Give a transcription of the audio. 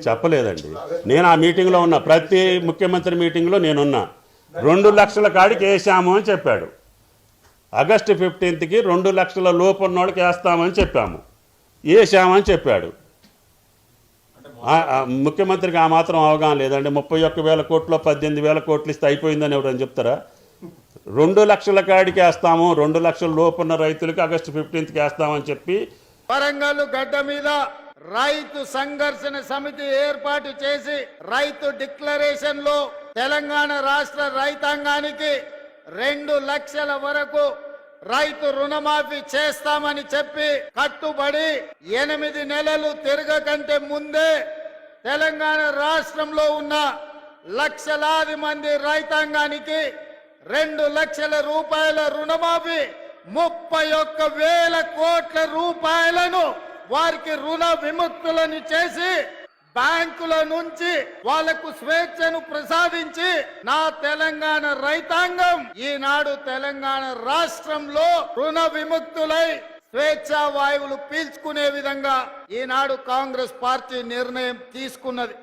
చెప్పలేదండి. నేను ఆ మీటింగ్లో ఉన్నా, ప్రతి ముఖ్యమంత్రి మీటింగ్లో నేనున్నా. 2 లక్షల కాడికి వేసాము అని చెప్పాడు. ఆగస్టు 15కి 2 లక్షల లోపు ఉన్న వాళ్ళకి వేస్తామని చెప్పాము, వేసామని చెప్పాడు. ముఖ్యమంత్రికి ఆ మాత్రం అవగాహన లేదండి. 31,000 కోట్లు 18,000 కోట్లు ఇస్తే అయిపోయిందని ఎవరైనా చెప్తారా? 2 లక్షల కాడికి వేస్తాము, 2 లక్షల లోపున్న రైతులకి ఆగస్టు 15కి వేస్తామని చెప్పి వరంగల్ గడ్డ మీద రైతు సంఘర్షణ సమితి ఏర్పాటు చేసి రైతు డిక్లరేషన్ లో తెలంగాణ రాష్ట్ర రైతాంగానికి 2 లక్షల వరకు రైతు రుణమాఫీ చేస్తామని చెప్పి కట్టుబడి 8 నెలలు తిరగకంటే ముందే తెలంగాణ రాష్ట్రంలో ఉన్న లక్షలాది మంది రైతాంగానికి 2 లక్షల రూపాయల రుణమాఫీ 31,000 కోట్ల రూపాయలను వారికి రుణ విముక్తులను చేసి బ్యాంకుల నుంచి వాళ్లకు స్వేచ్ఛను ప్రసాదించి నా తెలంగాణ రైతాంగం ఈనాడు తెలంగాణ రాష్ట్రంలో రుణ విముక్తులై స్వేచ్ఛా వాయువులు పీల్చుకునే విధంగా ఈనాడు కాంగ్రెస్ పార్టీ నిర్ణయం తీసుకున్నది.